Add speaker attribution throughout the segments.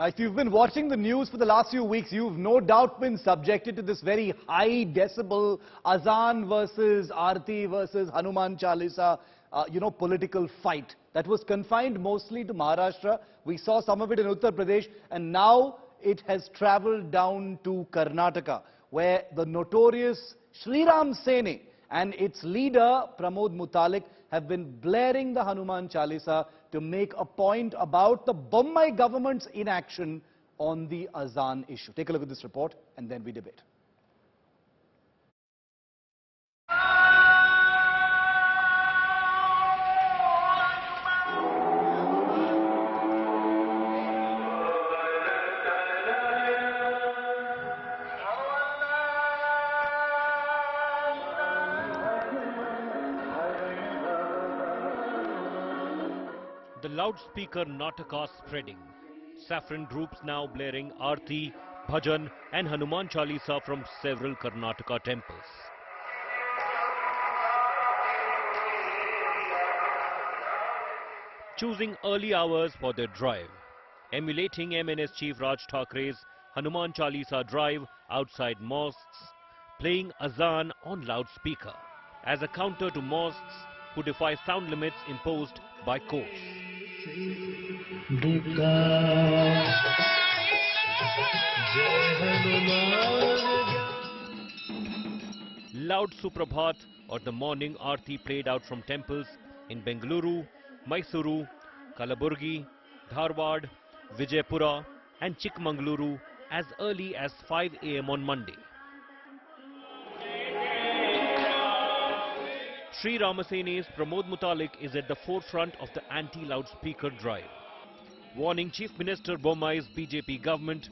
Speaker 1: Now, if you've been watching the news for the last few weeks, you've no doubt been subjected to this very high decibel Azaan versus Aarti versus Hanuman Chalisa, political fight that was confined mostly to Maharashtra. We saw some of it in Uttar Pradesh, and now it has travelled down to Karnataka, where the notorious Sri Rama Sene and its leader Pramod Muthalik have been blaring the Hanuman Chalisa to make a point about the Bombay government's inaction on the Azaan issue. Take a look at this report and then we debate.
Speaker 2: The loudspeaker Nataka spreading. Saffron groups now blaring Aarti, Bhajan and Hanuman Chalisa from several Karnataka temples. Choosing early hours for their drive, emulating MNS Chief Raj Thakrae's Hanuman Chalisa drive outside mosques, playing Azaan on loudspeaker as a counter to mosques who defy sound limits imposed by courts. Loud Suprabhat or the morning Aarti played out from temples in Bengaluru, Mysuru, Kalaburgi, Dharwad, Vijaypura and Chikmagaluru as early as 5 AM on Monday. Sri Rama Sene's Pramod Muthalik is at the forefront of the anti-loudspeaker drive, warning Chief Minister Bommai's BJP government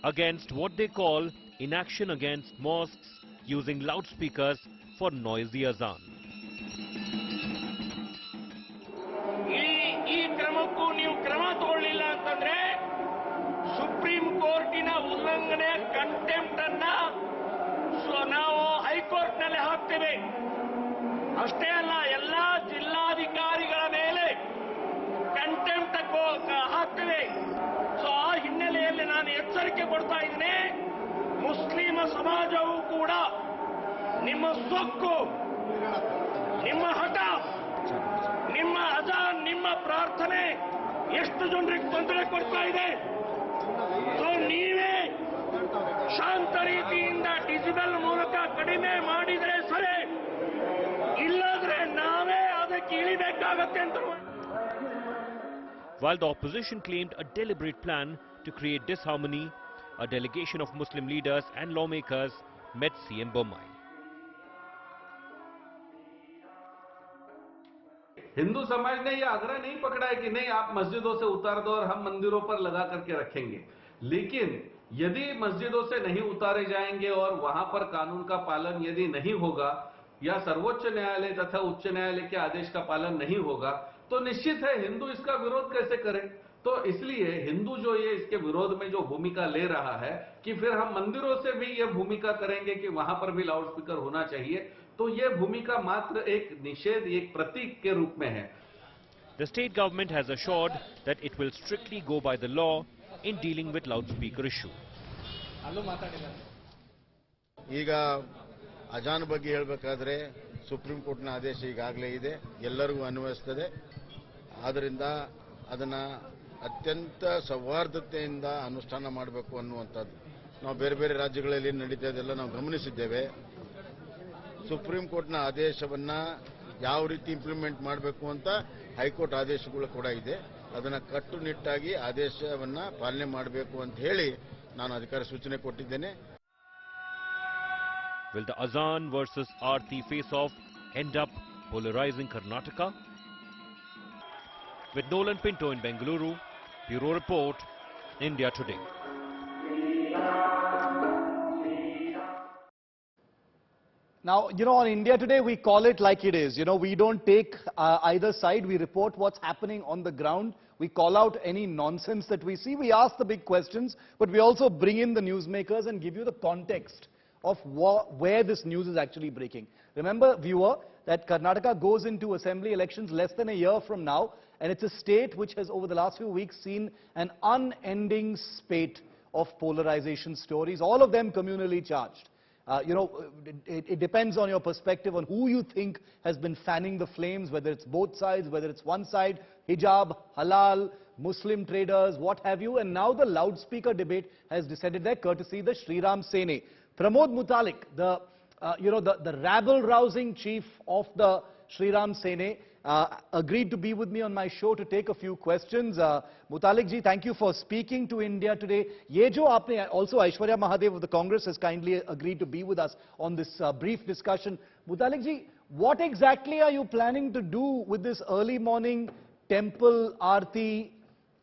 Speaker 2: against what they call inaction against mosques using loudspeakers for noisy azan.
Speaker 3: Supreme Court in a ullangane contempt anna so now High Court nale haakteve. ಅಷ್ಟೇ ಅಲ್ಲ ಎಲ್ಲ ಜಿಲ್ಲಾಧಿಕಾರಿಗಳ ಮೇಲೆ contempt ಹಾಕ್ತೇವೆ. So ಆ ಹಿನ್ನೆಲೆಯಲ್ಲಿ ನಾನು ಎಚ್ಚರಿಕೆ ಕೊಡ್ತಾ ಇದ್ದೇನೆ, ಮುಸ್ಲಿಮ ಸಮಾಜವೂ ಕೂಡ ನಿಮ್ಮ ಸೊಕ್ಕು, ನಿಮ್ಮ ಹಠ, ನಿಮ್ಮ ಅಜಾನ್, ನಿಮ್ಮ ಪ್ರಾರ್ಥನೆ ಎಷ್ಟು ಜನರಿಗೆ ತೊಂದರೆ ಕೊಡ್ತಾ ಇದೆ. ಸೊ ನೀವೇ ಶಾಂತ ರೀತಿಯಿಂದ ಡಿಜಿಟಲ್ ಮೂಲಕ ಕಡಿಮೆ ಮಾಡಿದರೆ ಸರಿ,
Speaker 2: While the opposition claimed a deliberate plan to create disharmony, a delegation of Muslim leaders and lawmakers met CM Bommai.
Speaker 4: Hindu समाज ने यह आग्रह नहीं पकड़ा है कि नहीं आप मस्जिदों से उतार दो और हम मंदिरों पर लगा करके रखेंगे, लेकिन यदि मस्जिदों से नहीं उतारे जाएंगे और वहां पर कानून का पालन यदि नहीं होगा या सर्वोच्च न्यायालय तथा उच्च न्यायालय के आदेश का पालन नहीं होगा तो निश्चित है हिंदू इसका विरोध कैसे करें. तो इसलिए हिंदू जो ये इसके विरोध में जो भूमिका ले रहा है कि फिर हम मंदिरों से भी ये भूमिका करेंगे कि वहां पर भी लाउडस्पीकर होना चाहिए, तो ये भूमिका मात्र एक निषेध, एक प्रतीक के रूप में है.
Speaker 2: The state government has assured that it will strictly go by the law in dealing with loudspeaker issue.
Speaker 5: ಈಗ ಅಜಾನ್ ಬಗ್ಗೆ ಹೇಳಬೇಕಾದ್ರೆ ಸುಪ್ರೀಂ ಕೋರ್ಟ್ನ ಆದೇಶ ಈಗಾಗಲೇ ಇದೆ, ಎಲ್ಲರಿಗೂ ಅನ್ವಯಿಸುತ್ತದೆ. ಆದ್ದರಿಂದ ಅದನ್ನು ಅತ್ಯಂತ ಸೌಹಾರ್ದತೆಯಿಂದ ಅನುಷ್ಠಾನ ಮಾಡಬೇಕು ಅನ್ನುವಂಥದ್ದು ನಾವು ಬೇರೆ ಬೇರೆ ರಾಜ್ಯಗಳಲ್ಲಿ ನಡೀತಾ ಇದೆಲ್ಲ ನಾವು ಗಮನಿಸಿದ್ದೇವೆ. ಸುಪ್ರೀಂ ಕೋರ್ಟ್ನ ಆದೇಶವನ್ನು ಯಾವ ರೀತಿ ಇಂಪ್ಲಿಮೆಂಟ್ ಮಾಡಬೇಕು ಅಂತ ಹೈಕೋರ್ಟ್ ಆದೇಶಗಳು ಕೂಡ ಇದೆ. ಅದನ್ನು ಕಟ್ಟುನಿಟ್ಟಾಗಿ ಆದೇಶವನ್ನು ಪಾಲನೆ ಮಾಡಬೇಕು ಅಂತ ಹೇಳಿ ನಾನು ಅಧಿಕಾರ ಸೂಚನೆ ಕೊಟ್ಟಿದ್ದೇನೆ.
Speaker 2: Will the Azaan versus Aarti face-off end up polarizing Karnataka? With Nolan Pinto in Bengaluru, Bureau Report, India Today.
Speaker 1: Now, on India Today, we call it like it is. We don't take either side. We report what's happening on the ground. We call out any nonsense that we see. We ask the big questions, but we also bring in the newsmakers and give you the context of where this news is actually breaking. Remember, viewer, that Karnataka goes into assembly elections less than a year from now, and it's a state which has over the last few weeks seen an unending spate of polarization stories, all of them communally charged. It depends on your perspective on who you think has been fanning the flames, whether it's both sides, whether it's one side, hijab, halal, Muslim traders, what have you. And now the loudspeaker debate has descended there, courtesy the Sri Rama Sene. Pramod Muthalik, the rabble-rousing chief of the Sri Rama Sene, agreed to be with me on my show to take a few questions. Muthalik ji, thank you for speaking to India today. Ye jo aapne, also Aiyshwarya Mahadev of the Congress has kindly agreed to be with us on this brief discussion. Muthalik ji, what exactly are you planning to do with this early morning temple aarti,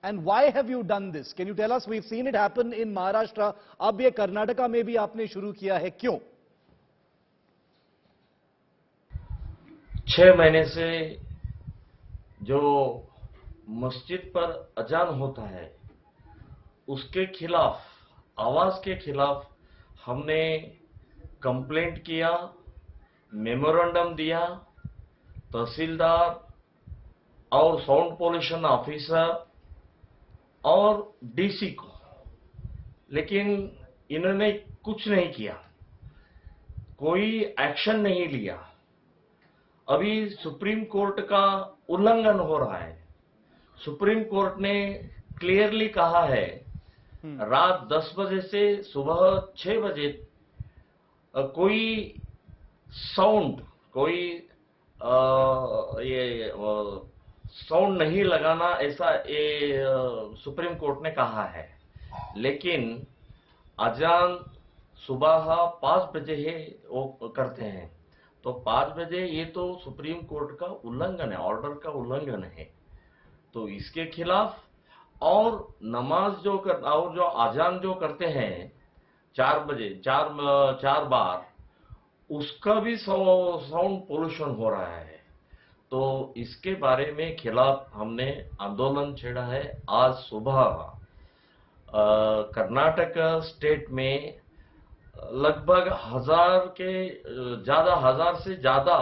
Speaker 1: and why have you done this? Can you tell us? We've seen it happen in Maharashtra. Ab ye Karnataka mein bhi aapne shuru kiya hai. Kyun?
Speaker 6: 6 महीने से जो मस्जिद पर अजान होता है उसके खिलाफ, आवाज के खिलाफ हमने कंप्लेंट किया, मेमोरेंडम दिया तहसीलदार और साउंड पोल्यूशन ऑफिसर और डीसी को, लेकिन इन्होंने कुछ नहीं किया, कोई एक्शन नहीं लिया। अभी सुप्रीम कोर्ट का उल्लंघन हो रहा है। सुप्रीम कोर्ट ने क्लियरली कहा है रात 10 बजे से सुबह 6 बजे कोई साउंड, कोई ये साउंड नहीं लगाना, ऐसा ये सुप्रीम कोर्ट ने कहा है। लेकिन अजान सुबह 5 बजे ही वो करते हैं, तो 5 बजे ये तो सुप्रीम कोर्ट का उल्लंघन है, ऑर्डर का उल्लंघन है। तो इसके खिलाफ और नमाज जो और जो अजान जो करते हैं 4 बजे 4 बार, उसका भी साउंड पोल्यूशन हो रहा है। तो इसके बारे में खिलाफ हमने आंदोलन छेड़ा है। आज सुबह कर्नाटक स्टेट में लगभग 1000 से ज्यादा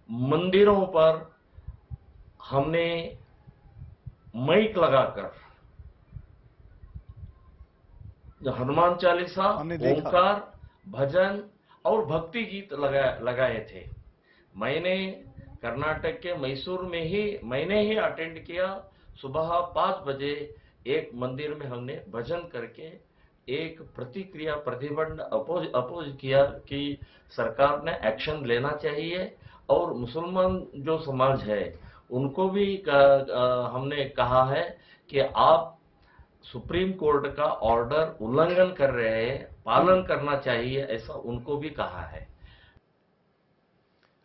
Speaker 6: मंदिरों पर हमने माइक लगाकर हनुमान चालीसा, ओंकार, भजन और भक्ति गीत लगाए थे। मैंने कर्नाटक के मैसूर में मैंने ही अटेंड किया। सुबह 5 बजे एक मंदिर में हमने भजन करके एक प्रतिक्रिया, प्रतिबंध अपोज किया कि सरकार ने एक्शन लेना चाहिए, और मुसलमान जो समाज है उनको भी हमने कहा है कि आप सुप्रीम कोर्ट का ऑर्डर उल्लंघन कर रहे हैं, पालन करना चाहिए, ऐसा उनको भी कहा है।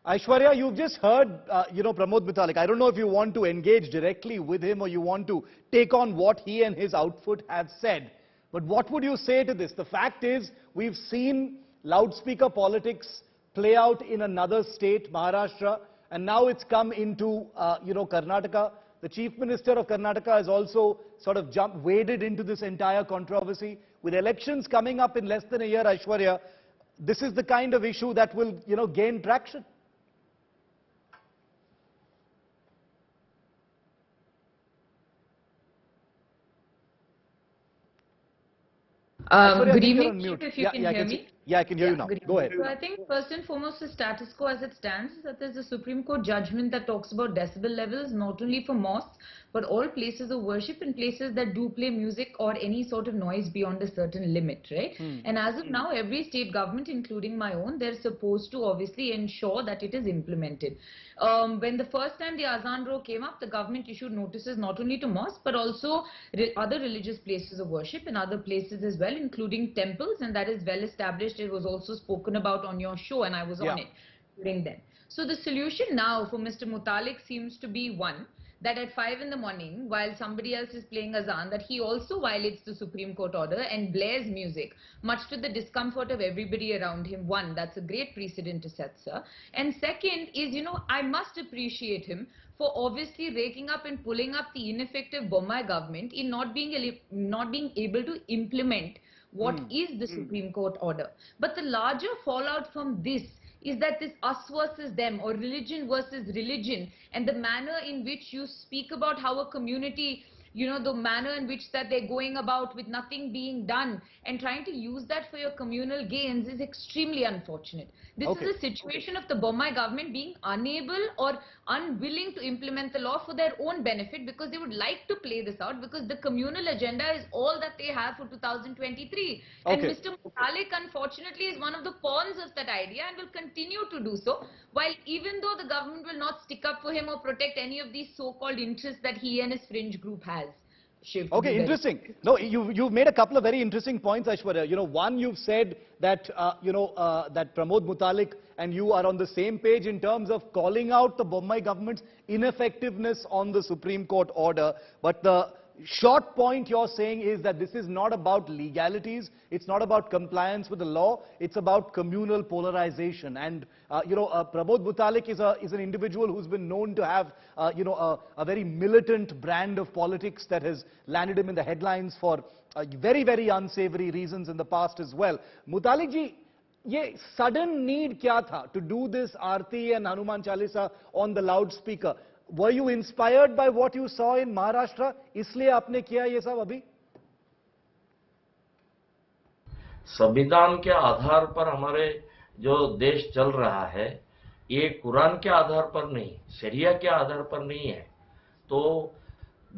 Speaker 1: Aiyshwarya, you've just heard, Pramod Muthalik. I don't know if you want to engage directly with him or you want to take on what he and his outfit have said. But what would you say to this? The fact is, we've seen loudspeaker politics play out in another state, Maharashtra, and now it's come into, Karnataka. The Chief Minister of Karnataka has also sort of waded into this entire controversy. With elections coming up in less than a year, Aiyshwarya, this is the kind of issue that will, gain traction.
Speaker 7: Good evening, Chief, if you can hear me.
Speaker 1: Yeah, I can hear you now. Go ahead.
Speaker 7: So I think first and foremost, the status quo as it stands is that there's a Supreme Court judgment that talks about decibel levels, not only for mosques, but all places of worship and places that do play music or any sort of noise beyond a certain limit, right? And as of now, every state government, including my own, they're supposed to obviously ensure that it is implemented. When the first time the Azaan law came up, the government issued notices not only to mosques, but also other religious places of worship and other places as well, including temples, and that is well established. It was also spoken about on your show, and I was on it during then. So the solution now for Mr. Muthalik seems to be one, that at 5 in the morning, while somebody else is playing Azaan, that he also violates the Supreme Court order and blares music, much to the discomfort of everybody around him. One, that's a great precedent to set, sir. And second is, I must appreciate him for obviously raking up and pulling up the ineffective Bommai government in not being able to implement what is the Supreme Court order. But the larger fallout from this is that this us versus them or religion versus religion, and the manner in which you speak about how a community, you know, the manner in which that they're going about with nothing being done and trying to use that for your communal gains is extremely unfortunate. This is a situation of the Bommai government being unable or unwilling to implement the law for their own benefit, because they would like to play this out, because the communal agenda is all that they have for 2023. And Mr. Muthalik, unfortunately, is one of the pawns of that idea and will continue to do so, while even though the government will not stick up for him or protect any of these so-called interests that he and his fringe group has. Shiv,
Speaker 1: okay, interesting. No, you've made a couple of very interesting points, Aiyshwarya. You know, one, you've said that, that Pramod Muthalik and you are on the same page in terms of calling out the Bommai government's ineffectiveness on the Supreme Court order. But the short point you're saying is that this is not about legalities, it's not about compliance with the law, it's about communal polarization. And, Pramod Muthalik is an individual who's been known to have, a very militant brand of politics that has landed him in the headlines for very, very unsavory reasons in the past as well. Muthalik ji, ye sudden need kya tha to do this Aarti and Hanuman Chalisa on the loudspeaker? Were you inspired by what you saw in Maharashtra? इसलिए आपने किया ये सब अभी?
Speaker 6: संविधान के आधार पर हमारे जो देश चल रहा है, ये कुरान के आधार पर नहीं, शरिया के आधार पर नहीं है। तो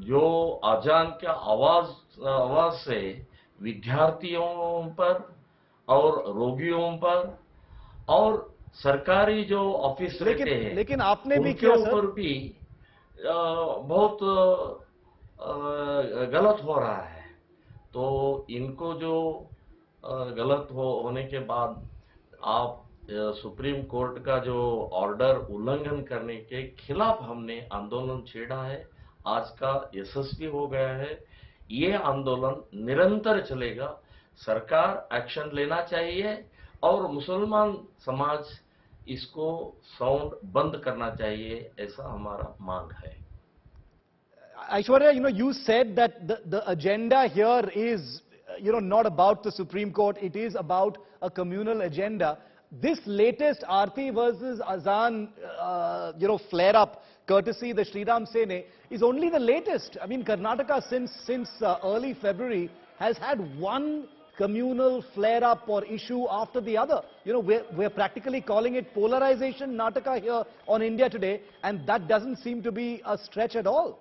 Speaker 6: जो अजान के आवाज से विद्यार्थियों पर और रोगियों पर और सरकारी जो ऑफिस रहते हैं,
Speaker 1: लेकिन आपने भी
Speaker 6: उनके ऊपर भी बहुत गलत हो रहा है। तो इनको जो गलत होने के बाद आप सुप्रीम कोर्ट का जो ऑर्डर उल्लंघन करने के खिलाफ हमने आंदोलन छेड़ा है, आज का यशस्वी हो गया है। ये आंदोलन निरंतर चलेगा, सरकार एक्शन लेना चाहिए और मुसलमान समाज इसको साउंड बंद करना चाहिए, ऐसा हमारा मांग है।
Speaker 1: Aiyshwarya, you said that the agenda here is, not about the Supreme Court, it is about a communal agenda. This latest Aarti versus Azaan, flare-up, courtesy the Sri Rama Sene, is only the latest. I mean, Karnataka since early February has had one communal flare-up or issue after the other. We're practically calling it polarization Nataka here on India Today, and that doesn't seem to be a stretch at all.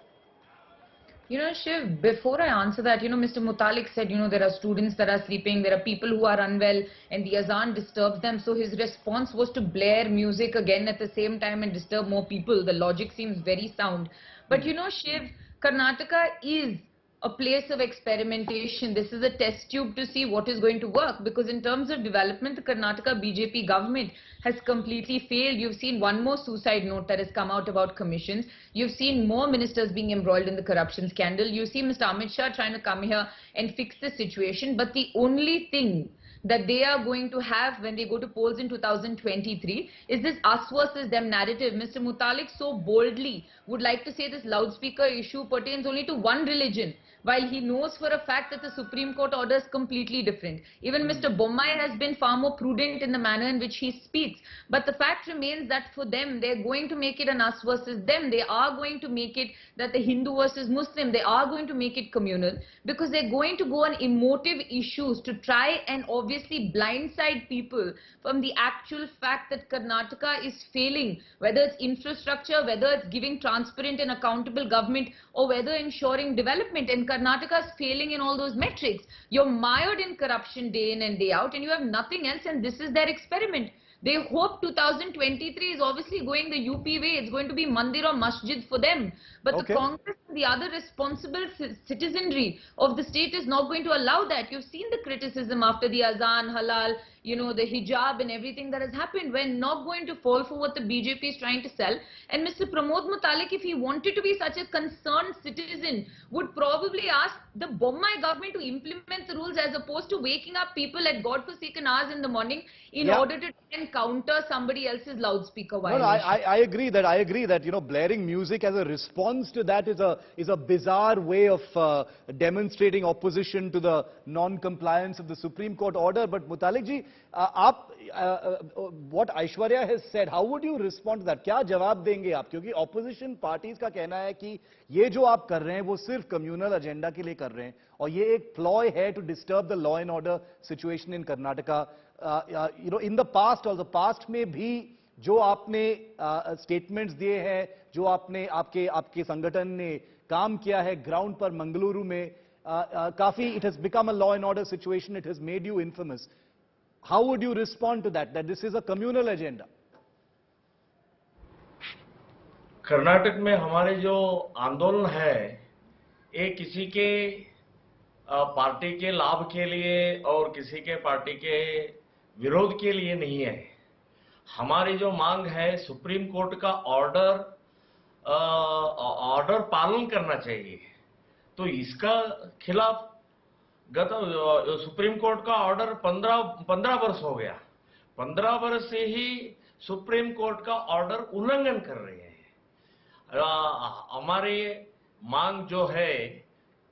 Speaker 7: Shiv, before I answer that, Mr. Muthalik said, there are students that are sleeping, there are people who are unwell, and the Azaan disturbs them. So his response was to blare music again at the same time and disturb more people. The logic seems very sound. But Shiv, Karnataka is a place of experimentation. This is a test tube to see what is going to work, because in terms of development, the Karnataka BJP government has completely failed. You've seen one more suicide note that has come out about commissions. You've seen more ministers being embroiled in the corruption scandal. You see Mr. Amit Shah trying to come here and fix the situation. But the only thing that they are going to have when they go to polls in 2023 is this us versus them narrative. Mr. Muthalik so boldly would like to say this loudspeaker issue pertains only to one religion, while he knows for a fact that the Supreme Court order is completely different. Even Mr. Bommai has been far more prudent in the manner in which he speaks. But the fact remains that for them, they're going to make it an us versus them. They are going to make it that the Hindu versus Muslim. They are going to make it communal, because they're going to go on emotive issues to try and obviously blindside people from the actual fact that Karnataka is failing, whether it's infrastructure, whether it's giving transparent and accountable government, or whether ensuring development. And Karnataka is failing in all those metrics. You're mired in corruption day in and day out, and you have nothing else, and this is their experiment. They hope 2023 is obviously going the UP way. It's going to be mandir or masjid for them. But the Congress and the other responsible citizenry of the state is not going to allow that. You've seen the criticism after the Azaan, halal, the hijab and everything that has happened. We're not going to fall for what the BJP is trying to sell. And Mr. Pramod Muthalik, if he wanted to be such a concerned citizen, would probably ask the Bommai government to implement the rules, as opposed to waking up people at God-forsaken hours in the morning in order to counter somebody else's loudspeaker violation.
Speaker 1: No, I agree that, blaring music as a response to that is a bizarre way of demonstrating opposition to the non-compliance of the Supreme Court order. But Muthalik ji, आप what Aiyshwarya has said, how would you respond to that? क्या जवाब देंगे आप? क्योंकि opposition parties का कहना है कि ये जो आप कर रहे हैं वो सिर्फ communal agenda के लिए कर रहे हैं और ये एक ploy है to disturb the law and order situation in Karnataka. In the past or the past में भी जो आपने statements दिए हैं, जो आपने आपके संगठन ने काम किया है ground पर मंगलुरु में, काफी it has become a law and order situation. It has made you infamous. How would you respond to that this is a communal agenda?
Speaker 6: Karnataka में हमारे जो आंदोलन है ये किसी के पार्टी के लाभ के लिए और किसी के पार्टी के विरोध के लिए नहीं है। हमारी जो मांग है सुप्रीम कोर्ट का ऑर्डर पालन करना चाहिए। तो इसका खिलाफ सुप्रीम कोर्ट का ऑर्डर 15 वर्ष हो गया। 15 वर्ष से ही सुप्रीम कोर्ट का ऑर्डर उल्लंघन कर रहे हैं। हमारी मांग जो है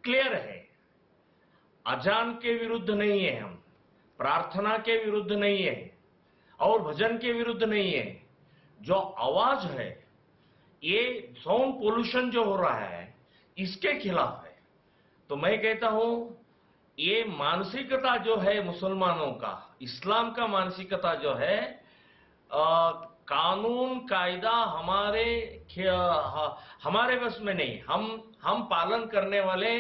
Speaker 6: क्लियर है, अजान के विरुद्ध नहीं है, हम प्रार्थना के विरुद्ध नहीं है और भजन के विरुद्ध नहीं है। जो आवाज है ये साउंड पोल्यूशन जो हो रहा है इसके खिलाफ है। तो मैं कहता हूं ये मानसिकता जो है मुसलमानों का, इस्लाम का मानसिकता जो है, कानून कायदा हमारे बस में नहीं। हम पालन करने वाले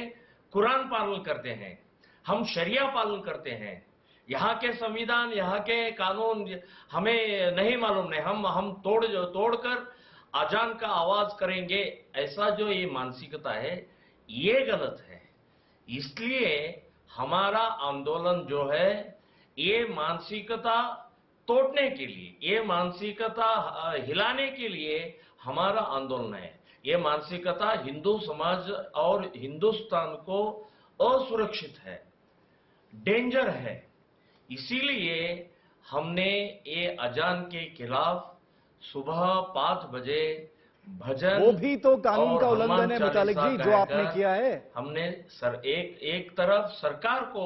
Speaker 6: कुरान पालन करते हैं, हम शरिया पालन करते हैं। यहाँ के संविधान, यहाँ के कानून हमें नहीं मालूम नहीं। हम तोड़कर अजान का आवाज करेंगे, ऐसा जो ये मानसिकता है ये गलत है। इसलिए हमारा आंदोलन जो है ये मानसिकता तोड़ने के लिए, ये मानसिकता हिलाने के लिए हमारा आंदोलन है। ये मानसिकता हिंदू समाज और हिंदुस्तान को असुरक्षित है, डेंजर है। इसीलिए हमने ये अजान के खिलाफ सुबह 5 बजे भजन,
Speaker 1: वो भी तो कानून का उल्लंघन है मुतालिक जी जो आपने किया है।
Speaker 6: हमने एक तरफ सरकार को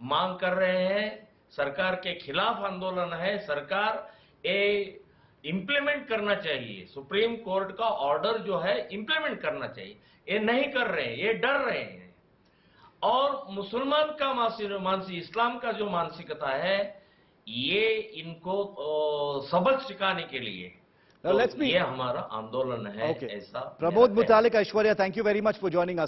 Speaker 6: मांग कर रहे हैं, सरकार के खिलाफ आंदोलन है। सरकार ये इंप्लीमेंट करना चाहिए, सुप्रीम कोर्ट का ऑर्डर जो है इंप्लीमेंट करना चाहिए। ये नहीं कर रहे हैं, ये डर रहे हैं। और मुसलमान का इस्लाम का जो मानसिकता है ये इनको सबक सिखाने के लिए ये हमारा आंदोलन है। ऐसा
Speaker 1: Pramod Muthalik, Aiyshwarya, thank you very much for joining us.